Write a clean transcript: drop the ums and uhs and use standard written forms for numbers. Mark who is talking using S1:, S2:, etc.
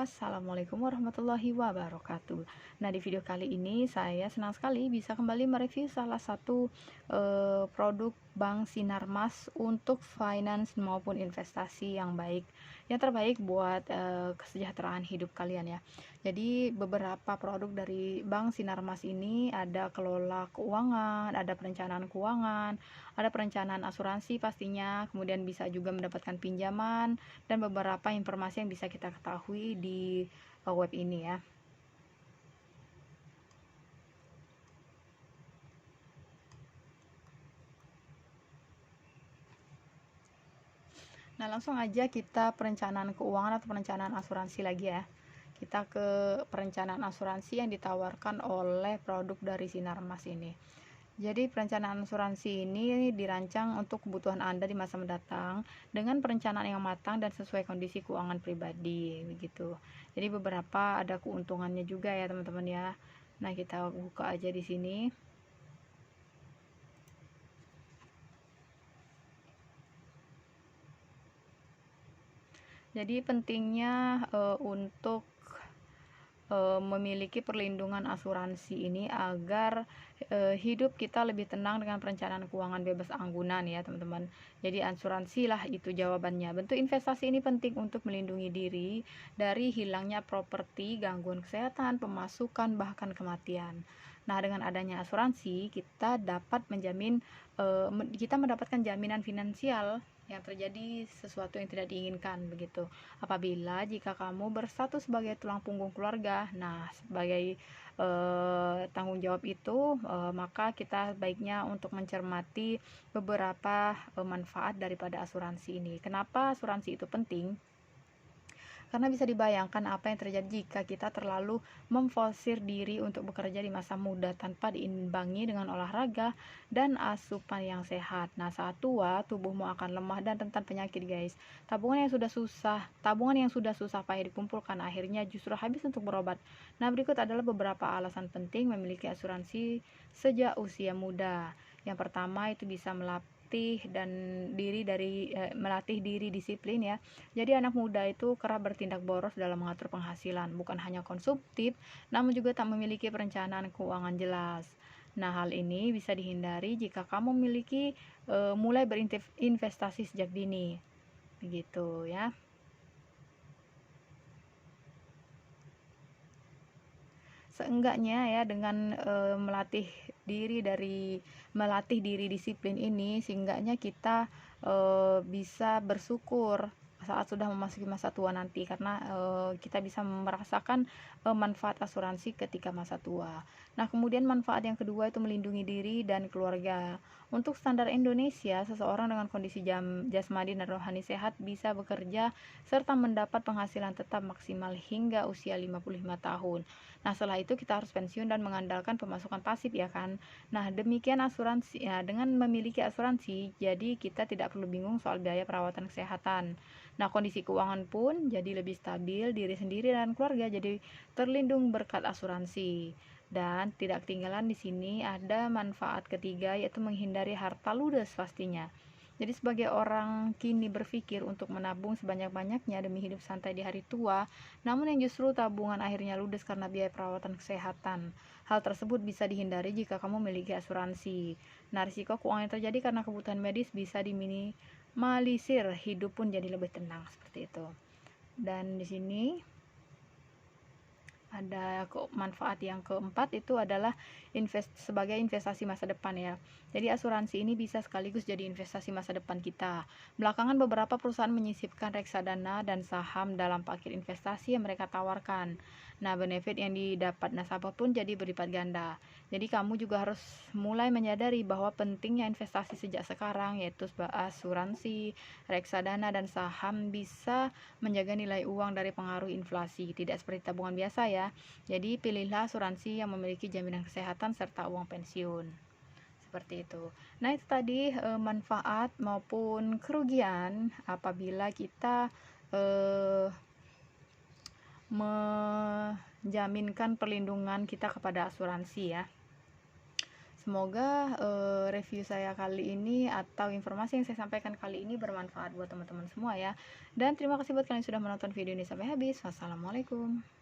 S1: Assalamualaikum warahmatullahi wabarakatuh. Nah, di video kali ini saya senang sekali bisa kembali mereview salah satu produk Bank Sinarmas untuk finance maupun investasi yang baik, yang terbaik buat kesejahteraan hidup kalian ya. Jadi beberapa produk dari Bank Sinarmas ini ada kelola keuangan, ada perencanaan keuangan, ada perencanaan asuransi pastinya, kemudian bisa juga mendapatkan pinjaman dan beberapa informasi yang bisa kita ketahui di web ini ya. Nah, langsung aja kita perencanaan keuangan atau perencanaan asuransi lagi ya. Kita ke perencanaan asuransi yang ditawarkan oleh produk dari Sinarmas ini. Jadi perencanaan asuransi ini dirancang untuk kebutuhan Anda di masa mendatang dengan perencanaan yang matang dan sesuai kondisi keuangan pribadi begitu. Jadi beberapa ada keuntungannya juga ya teman-teman ya. Nah, kita buka aja di sini. Jadi pentingnya untuk memiliki perlindungan asuransi ini agar hidup kita lebih tenang dengan perencanaan keuangan bebas anggunan ya teman-teman. Jadi asuransi lah itu jawabannya. Bentuk investasi ini penting untuk melindungi diri dari hilangnya properti, gangguan kesehatan, pemasukan, bahkan kematian. Nah, dengan adanya asuransi kita dapat menjamin kita mendapatkan jaminan finansial yang terjadi sesuatu yang tidak diinginkan begitu. Apabila jika kamu berstatus sebagai tulang punggung keluarga, nah sebagai tanggung jawab itu, maka kita baiknya untuk mencermati beberapa manfaat daripada asuransi ini. Kenapa asuransi itu penting? Karena bisa dibayangkan apa yang terjadi jika kita terlalu memforsir diri untuk bekerja di masa muda tanpa diimbangi dengan olahraga dan asupan yang sehat. Nah, saat tua, tubuhmu akan lemah dan rentan penyakit, guys. Tabungan yang sudah susah payah dikumpulkan akhirnya justru habis untuk berobat. Nah, berikut adalah beberapa alasan penting memiliki asuransi sejak usia muda. Yang pertama itu bisa melatih diri disiplin ya. Jadi anak muda itu kerap bertindak boros dalam mengatur penghasilan, bukan hanya konsumtif, namun juga tak memiliki perencanaan keuangan jelas. Nah, hal ini bisa dihindari jika kamu mulai berinvestasi sejak dini. Begitu ya. Seenggaknya ya dengan melatih diri disiplin ini, seenggaknya kita bisa bersyukur saat sudah memasuki masa tua nanti, karena kita bisa merasakan manfaat asuransi ketika masa tua. Nah, kemudian manfaat yang kedua itu melindungi diri dan keluarga. Untuk standar Indonesia, seseorang dengan kondisi jasmani dan rohani sehat bisa bekerja serta mendapat penghasilan tetap maksimal hingga usia 55 tahun. Nah, setelah itu kita harus pensiun dan mengandalkan pemasukan pasif ya kan. Nah, demikian asuransi. Ya, dengan memiliki asuransi, jadi kita tidak perlu bingung soal biaya perawatan kesehatan. Nah, kondisi keuangan pun jadi lebih stabil, diri sendiri dan keluarga jadi terlindung berkat asuransi. Dan tidak ketinggalan di sini ada manfaat ketiga yaitu menghindari harta ludes pastinya. Jadi sebagai orang kini berpikir untuk menabung sebanyak-banyaknya demi hidup santai di hari tua, namun yang justru tabungan akhirnya ludes karena biaya perawatan kesehatan. Hal tersebut bisa dihindari jika kamu memiliki asuransi. Nah, risiko keuangan yang terjadi karena kebutuhan medis bisa diminimalisir, hidup pun jadi lebih tenang seperti itu. Dan di sini ada manfaat yang keempat itu adalah sebagai investasi masa depan ya. Jadi asuransi ini bisa sekaligus jadi investasi masa depan kita. Belakangan beberapa perusahaan menyisipkan reksadana dan saham dalam paket investasi yang mereka tawarkan. Nah, benefit yang didapat nasabah pun jadi berlipat ganda. Jadi kamu juga harus mulai menyadari bahwa pentingnya investasi sejak sekarang, yaitu asuransi, reksadana dan saham bisa menjaga nilai uang dari pengaruh inflasi, tidak seperti tabungan biasa ya. Jadi pilihlah asuransi yang memiliki jaminan kesehatan serta uang pensiun. Seperti itu. Nah, itu tadi manfaat maupun kerugian apabila kita menjaminkan perlindungan kita kepada asuransi ya. Semoga review saya kali ini atau informasi yang saya sampaikan kali ini bermanfaat buat teman-teman semua ya. Dan terima kasih buat kalian yang sudah menonton video ini sampai habis. Wassalamualaikum.